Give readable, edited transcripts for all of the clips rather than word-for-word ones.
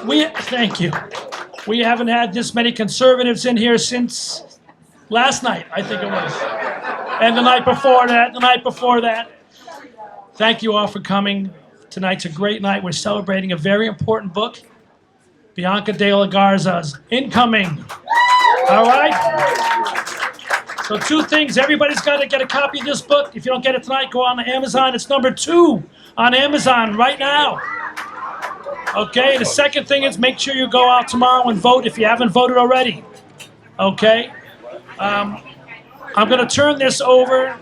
Thank you. We haven't had this many conservatives in here since last night, I think it was. And the night before that. Thank you all for coming. Tonight's a great night. We're celebrating a very important book, Bianca de la Garza's Incoming. All right? So two things. Everybody's got to get a copy of this book. If you don't get it tonight, go on to Amazon. It's number 2 on Amazon right now. Okay, the second thing is make sure you go out tomorrow and vote if you haven't voted already. Okay? I'm going to turn this over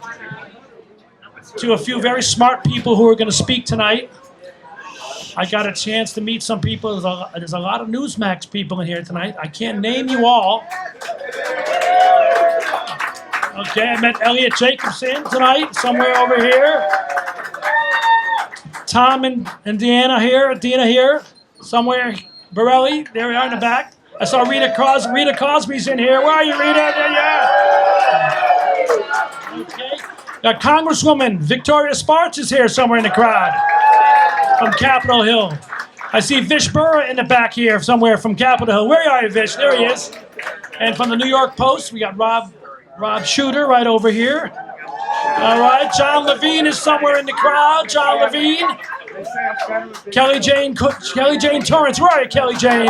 to a few very smart people who are going to speak tonight. I got a chance to meet some people. There's a lot of Newsmax people in here tonight. I can't name you all. Okay, I met Elliot Jacobson tonight, somewhere over here. Tom and Deanna here, somewhere. Borelli, there we are in the back. I saw Rita Cosby's in here. Where are you, Rita? There you are. Okay. Congresswoman Victoria Sparks is here somewhere in the crowd from Capitol Hill. I see Vish Burra in the back here somewhere from Capitol Hill. Where are you, Vish? There he is. And from the New York Post, we got Rob Shooter right over here. All right, John Levine is somewhere in the crowd. John Levine. Kelly Jane Torrance. Where are you, Kelly Jane?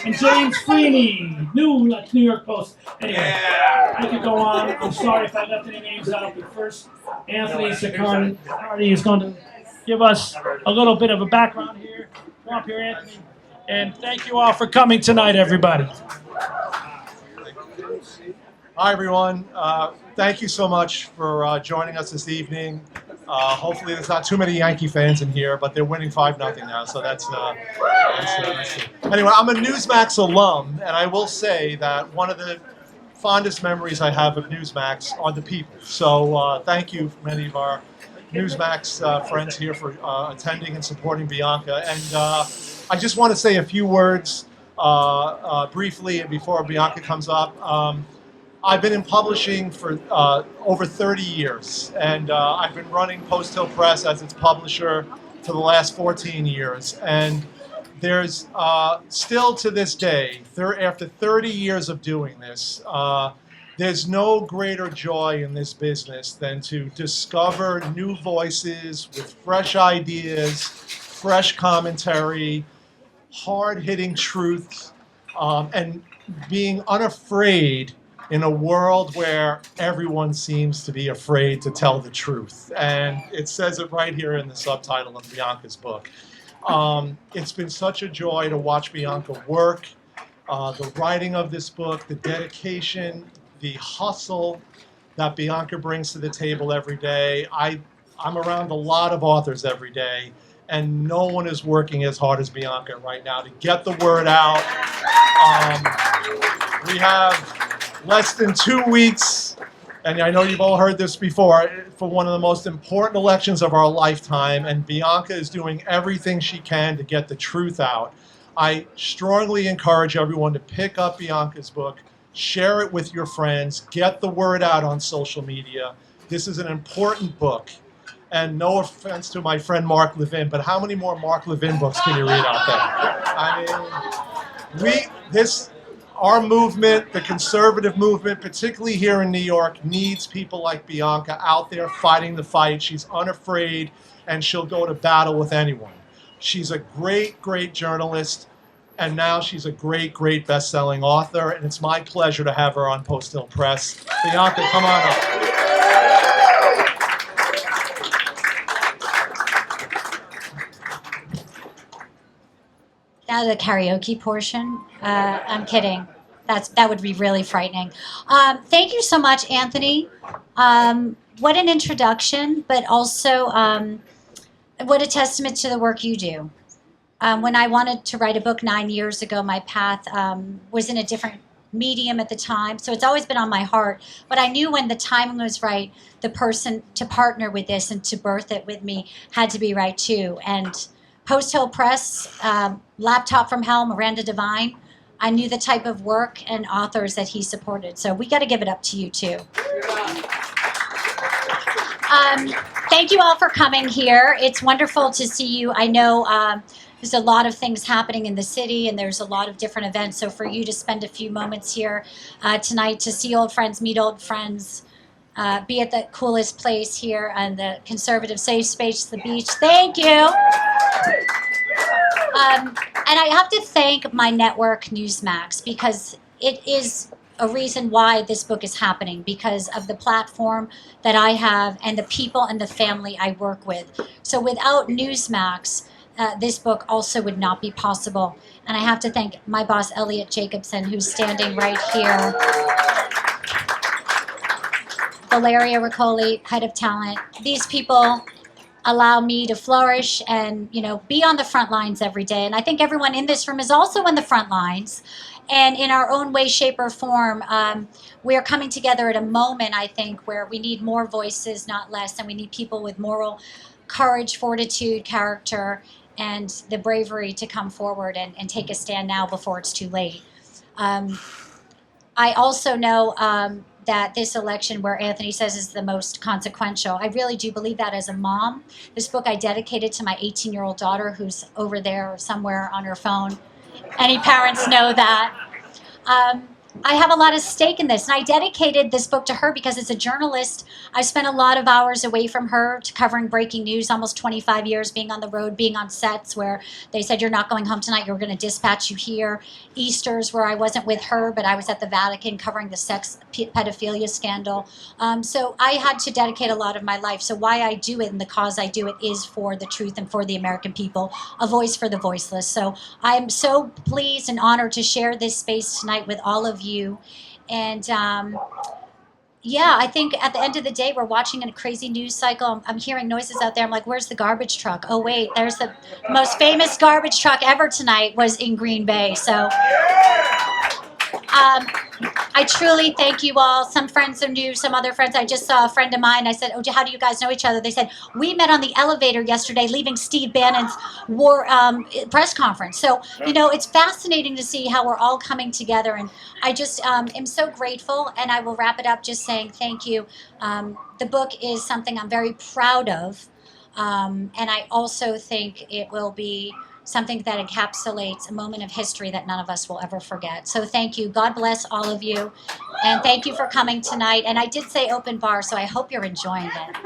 And James Freeney, New York Post. Anyway, I could go on. I'm sorry if I left any names out, but first, Anthony Sicardi is going to give us a little bit of a background here. Come up here, Anthony. And thank you all for coming tonight, everybody. Hi, everyone. Thank you so much for joining us this evening. Hopefully there's not too many Yankee fans in here, but they're winning 5-0 now, so that's Anyway, I'm a Newsmax alum, and I will say that one of the fondest memories I have of Newsmax are the people. So thank you, many of our Newsmax friends here for attending and supporting Bianca. And I just want to say a few words briefly before Bianca comes up. I've been in publishing for over 30 years, and I've been running Post Hill Press as its publisher for the last 14 years. And there's still to this day, after 30 years of doing this, there's no greater joy in this business than to discover new voices with fresh ideas, fresh commentary, hard-hitting truths, and being unafraid in a world where everyone seems to be afraid to tell the truth. And it says it right here in the subtitle of Bianca's book. It's been such a joy to watch Bianca work, the writing of this book, the dedication, the hustle that Bianca brings to the table every day. I'm around a lot of authors every day, and no one is working as hard as Bianca right now to get the word out. We have less than 2 weeks, and I know you've all heard this before, for one of the most important elections of our lifetime, and Bianca is doing everything she can to get the truth out. I strongly encourage everyone to pick up Bianca's book, share it with your friends, get the word out on social media. This is an important book. And no offense to my friend Mark Levin, but how many more Mark Levin books can you read out there? I mean, our movement, the conservative movement, particularly here in New York, needs people like Bianca out there fighting the fight. She's unafraid, and she'll go to battle with anyone. She's a great, great journalist, and now she's a great, great best-selling author, and it's my pleasure to have her on Post Hill Press. Bianca, come on up. Now the karaoke portion. I'm kidding. That would be really frightening. Thank you so much, Anthony. What an introduction, but also what a testament to the work you do. When I wanted to write a book 9 years ago, my path was in a different medium at the time, so it's always been on my heart. But I knew when the timing was right, the person to partner with this and to birth it with me had to be right too. And Post Hill Press, Laptop from Hell, Miranda Devine, I knew the type of work and authors that he supported. So we got to give it up to you too. Thank you all for coming here. It's wonderful to see you. I know there's a lot of things happening in the city, and there's a lot of different events. So for you to spend a few moments here tonight to see old friends, meet old friends, be at the coolest place here on the conservative safe space, the beach. Thank you. And I have to thank my network, Newsmax, because it is a reason why this book is happening, because of the platform that I have and the people and the family I work with. So without Newsmax, this book also would not be possible. And I have to thank my boss, Elliot Jacobson, who's standing right here. Valeria Riccoli, head of talent. These people allow me to flourish and, be on the front lines every day. And I think everyone in this room is also on the front lines. And in our own way, shape, or form, we are coming together at a moment, I think, where we need more voices, not less. And we need people with moral courage, fortitude, character, and the bravery to come forward and take a stand now before it's too late. I also know that this election, where Anthony says is the most consequential, I really do believe that as a mom. This book I dedicated to my 18-year-old daughter, who's over there somewhere on her phone. Any parents know that. I have a lot of stake in this, and I dedicated this book to her because as a journalist, I spent a lot of hours away from her to covering breaking news, almost 25 years being on the road, being on sets where they said, you're not going home tonight, you're going to dispatch you here. Easters where I wasn't with her, but I was at the Vatican covering the sex pedophilia scandal. So I had to dedicate a lot of my life. So why I do it and the cause I do it is for the truth and for the American people, a voice for the voiceless. So I'm so pleased and honored to share this space tonight with all of you. And I think at the end of the day, we're watching a crazy news cycle. I'm hearing noises out there. I'm like, where's the garbage truck? Oh, wait, there's the most famous garbage truck ever tonight was in Green Bay. So I truly thank you all. Some friends are new, some other friends. I just saw a friend of mine. I said, oh, how do you guys know each other? They said, we met on the elevator yesterday leaving Steve Bannon's press conference. So, it's fascinating to see how we're all coming together. And I just am so grateful. And I will wrap it up just saying thank you. The book is something I'm very proud of. And I also think it will be something that encapsulates a moment of history that none of us will ever forget. So thank you. God bless all of you. And thank you for coming tonight. And I did say open bar, so I hope you're enjoying it.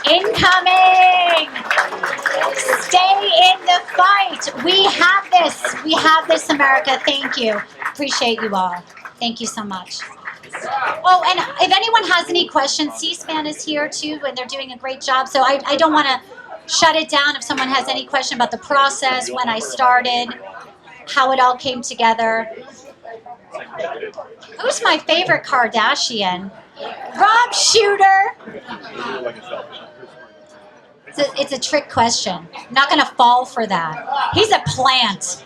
Incoming! Stay in the fight. We have this. We have this, America. Thank you. Appreciate you all. Thank you so much. Oh, and if anyone has any questions, C-SPAN is here too, and they're doing a great job. So I don't want to shut it down if someone has any question about the process, when I started, how it all came together. Who's my favorite Kardashian? Rob Shooter. It's a trick question. I'm not going to fall for that. He's a plant.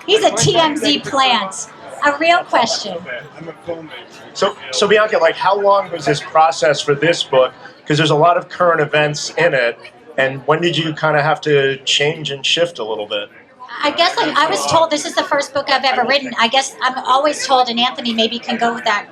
He's a TMZ plant. A real question. So Bianca, how long was this process for this book? Because there's a lot of current events in it. And when did you kind of have to change and shift a little bit? I guess I was told this is the first book I've ever written. I guess I'm always told, and Anthony maybe can go with that,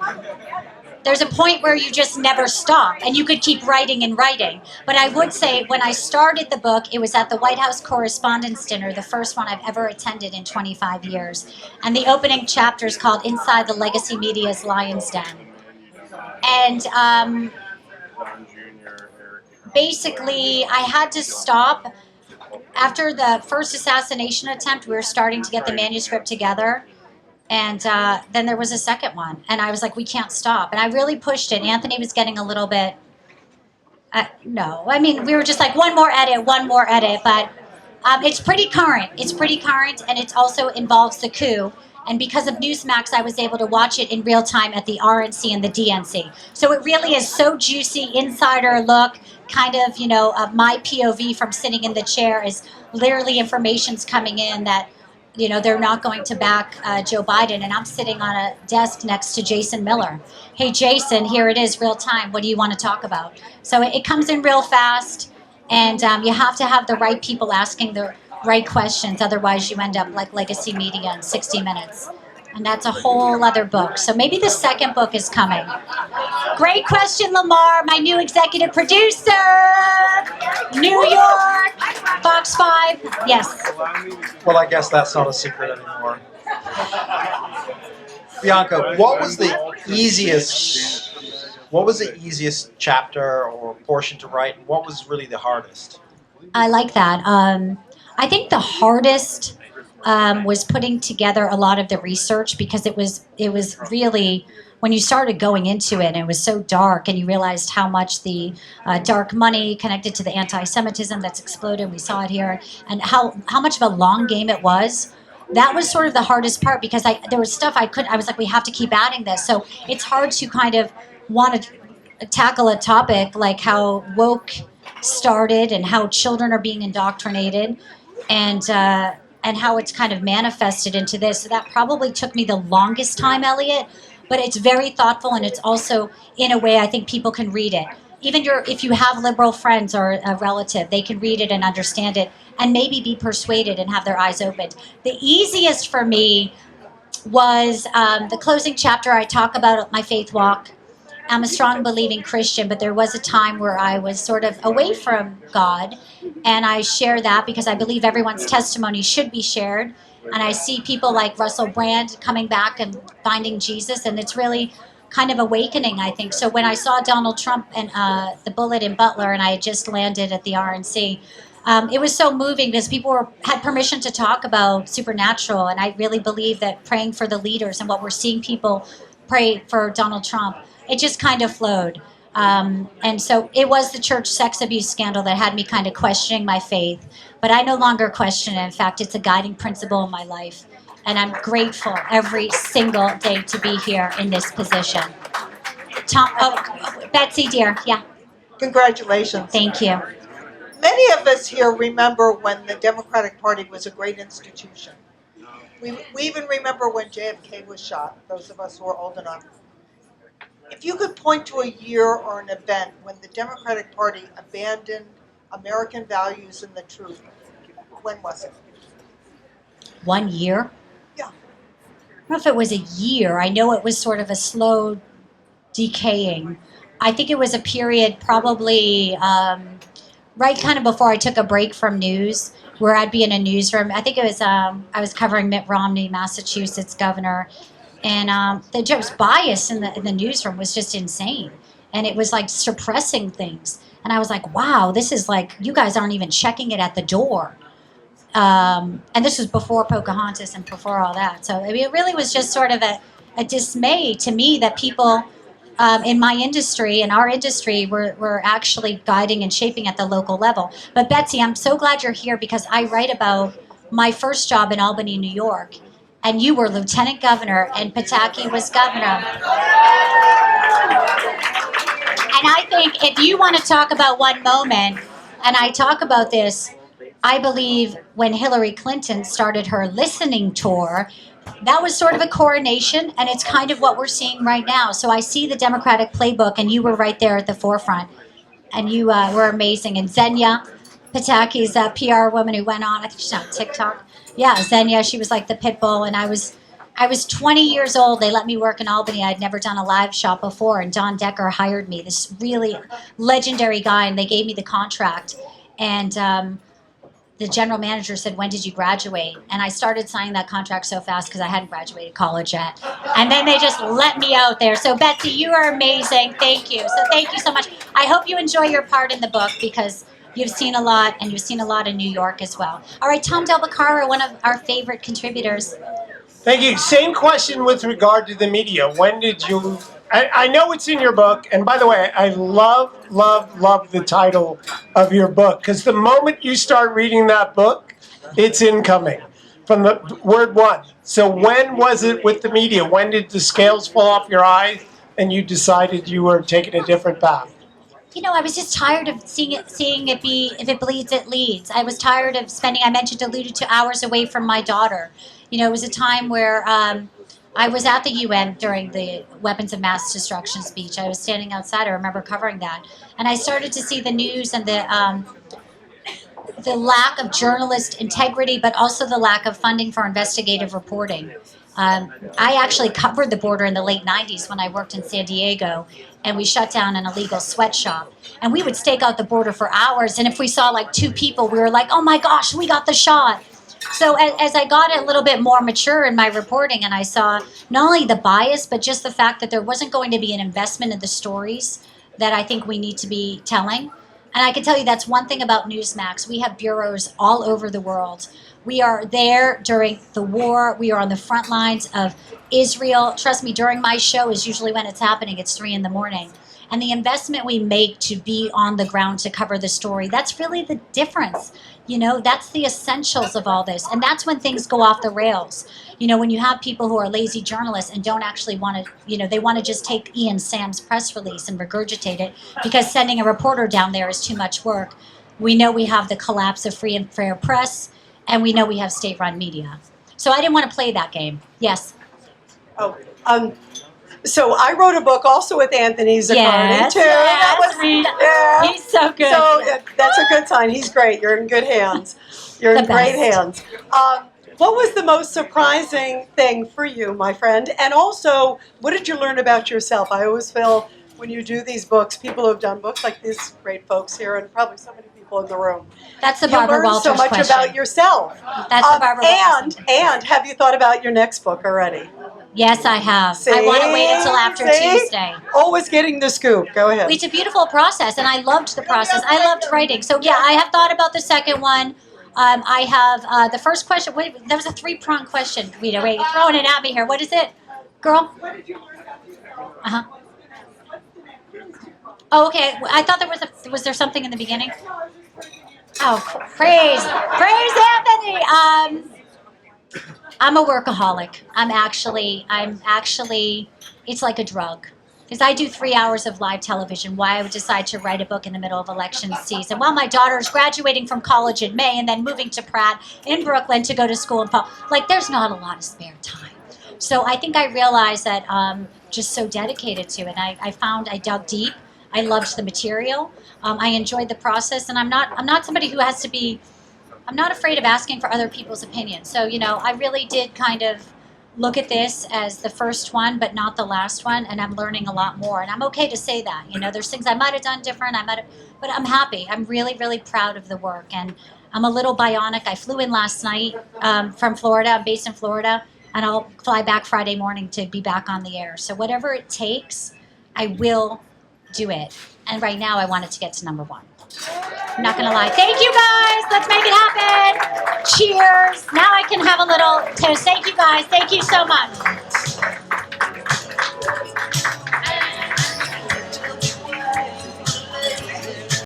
there's a point where you just never stop, and you could keep writing and writing. But I would say when I started the book, it was at the White House Correspondents' Dinner, the first one I've ever attended in 25 years. And the opening chapter is called Inside the Legacy Media's Lion's Den. And basically, I had to stop. After the first assassination attempt, we were starting to get the manuscript together. And then there was a second one. And I was like, we can't stop. And I really pushed it. Anthony was getting a little bit, no. I mean, we were just like, one more edit. But it's pretty current. And it also involves the coup. And because of Newsmax, I was able to watch it in real time at the RNC and the DNC. So it really is so juicy, insider look, kind of, my POV from sitting in the chair is literally information's coming in that, they're not going to back Joe Biden. And I'm sitting on a desk next to Jason Miller. Hey, Jason, here it is, real time. What do you want to talk about? So it comes in real fast. And you have to have the right people asking the right questions. Otherwise, you end up like Legacy Media in 60 Minutes. And that's a whole other book. So maybe the second book is coming. Great question, Lamar, my new executive producer. New York, Fox 5. Yes. Well, I guess that's not a secret anymore. Bianca, what was the easiest chapter or portion to write, and what was really the hardest? I like that. I think the hardest was putting together a lot of the research, because it was really, when you started going into it, it was so dark, and you realized how much the dark money connected to the anti-Semitism that's exploded. We saw it here, and how much of a long game it was. That was sort of the hardest part, because there was stuff I was like, we have to keep adding this. So it's hard to kind of want to tackle a topic like how woke started and how children are being indoctrinated, and how it's kind of manifested into this. So that probably took me the longest time, Elliot. But it's very thoughtful, and it's also, in a way, I think people can read it. Even if you have liberal friends or a relative, they can read it and understand it, and maybe be persuaded and have their eyes opened. The easiest for me was the closing chapter. I talk about my faith walk. I'm a strong believing Christian, but there was a time where I was sort of away from God, and I share that because I believe everyone's testimony should be shared. And I see people like Russell Brand coming back and finding Jesus, and it's really kind of awakening, I think. So when I saw Donald Trump and the bullet in Butler, and I had just landed at the RNC, it was so moving, because people had permission to talk about supernatural, and I really believe that praying for the leaders and what we're seeing people pray for Donald Trump, it just kind of flowed. And so it was the church sex abuse scandal that had me kind of questioning my faith, but I no longer question it. In fact, it's a guiding principle in my life, and I'm grateful every single day to be here in this position. Betsy, dear, yeah. Congratulations. Thank you. Many of us here remember when the Democratic Party was a great institution. We even remember when JFK was shot, those of us who are old enough. If you could point to a year or an event when the Democratic Party abandoned American values and the truth, when was it? 1 year? Yeah. I don't know if it was a year. I know it was sort of a slow decaying. I think it was a period probably right kind of before I took a break from news, where I'd be in a newsroom. I think it was, I was covering Mitt Romney, Massachusetts governor, and the just bias in the newsroom was just insane. And it was like suppressing things. And I was like, wow, this is like, you guys aren't even checking it at the door. And this was before Pocahontas and before all that. So I mean, it really was just sort of a dismay to me that people in my industry, in our industry, were actually guiding and shaping at the local level. But Betsy, I'm so glad you're here, because I write about my first job in Albany, New York. And you were lieutenant governor, and Pataki was governor. And I think if you want to talk about one moment, and I talk about this, I believe when Hillary Clinton started her listening tour, that was sort of a coronation, and it's kind of what we're seeing right now. So I see the Democratic playbook, and you were right there at the forefront, and you were amazing. And Xenia Pataki's a PR woman who went on, I think she's on TikTok. Yeah, Xenia, she was like the pit bull, and I was 20 years old. They let me work in Albany. I'd never done a live shop before, and Don Decker hired me, this really legendary guy, and they gave me the contract. And the general manager said, when did you graduate? And I started signing that contract so fast because I hadn't graduated college yet. And then they just let me out there. So Betsy, you are amazing. Thank you. So thank you so much. I hope you enjoy your part in the book, because you've seen a lot, and you've seen a lot in New York as well. All right, Tom Del Beccaro, one of our favorite contributors. Thank you. Same question with regard to the media. When did you... I know it's in your book, and by the way, I love the title of your book, because the moment you start reading that book, it's incoming from the word one. So when was it with the media? When did the scales fall off your eyes and you decided you were taking a different path? You know, I was just tired of seeing it be, if it bleeds, it leads. I was tired of spending, I alluded to hours away from my daughter. You know, it was a time where I was at the UN during the weapons of mass destruction speech. I was standing outside. I remember covering that. And I started to see the news and the lack of journalist integrity, but also the lack of funding for investigative reporting. I actually covered the border in the late 90s when I worked in San Diego, and we shut down an illegal sweatshop. And we would stake out the border for hours, and if we saw like 2 people, we were like, oh my gosh, we got the shot. So as I got a little bit more mature in my reporting, and I saw not only the bias, but just the fact that there wasn't going to be an investment in the stories that I think we need to be telling. And I can tell you that's one thing about Newsmax. We have bureaus all over the world. We are there during the war. We are on the front lines of Israel. Trust me, during my show is usually when it's happening. It's 3 a.m. And the investment we make to be on the ground to cover the story, that's really the difference. You know, that's the essentials of all this. And that's when things go off the rails. You know, when you have people who are lazy journalists and don't actually want to, you know, they want to just take Ian Sam's press release and regurgitate it because sending a reporter down there is too much work. We know we have the collapse of free and fair press, and we know we have state-run media. So I didn't want to play that game. Yes. Oh, so I wrote a book also with Anthony Zaccardi Yes, too. yes, Yeah. He's so good. So that's a good sign. He's great. You're in good hands. You're in The great best. hands. What was the most surprising thing for you, my friend? And also, what did you learn about yourself? I always feel when you do these books, people who have done books like these great folks here, and probably so many people in the room. That's the You Barbara learn Walters so much question. about yourself. That's the Barbara Walters. And have you thought about your next book already? Yes, I have. See? I want to wait until after See? Tuesday. Always getting the scoop. Go ahead. It's a beautiful process, and I loved the process. I loved writing. So, yeah, I have thought about the second one. I have the first question. Wait, there was a 3-pronged question. Rita, wait, you're throwing it at me here. What is it, girl? Uh-huh. Oh, okay. I thought there was there something in the beginning? Oh, praise Anthony. I'm a workaholic. I'm actually, it's like a drug. Because I do 3 hours of live television. Why I would decide to write a book in the middle of election season while my daughter is graduating from college in May and then moving to Pratt in Brooklyn to go to school in fall. Like, there's not a lot of spare time. So I think I realized that just so dedicated to it. I dug deep. I loved the material. I enjoyed the process, and I'm not somebody who has to be. I'm not afraid of asking for other people's opinions. So, you know, I really did kind of look at this as the first one, but not the last one, and I'm learning a lot more. And I'm okay to say that. You know, there's things I might have done different, but I'm happy. I'm really, really proud of the work, and I'm a little bionic. I flew in last night from Florida. I'm based in Florida, and I'll fly back Friday morning to be back on the air. So whatever it takes, I will do it. And right now, I want it to get to number 1. I'm not going to lie. Thank you, guys. Let's make it happen. Cheers. Now I can have a little toast. Thank you, guys. Thank you so much.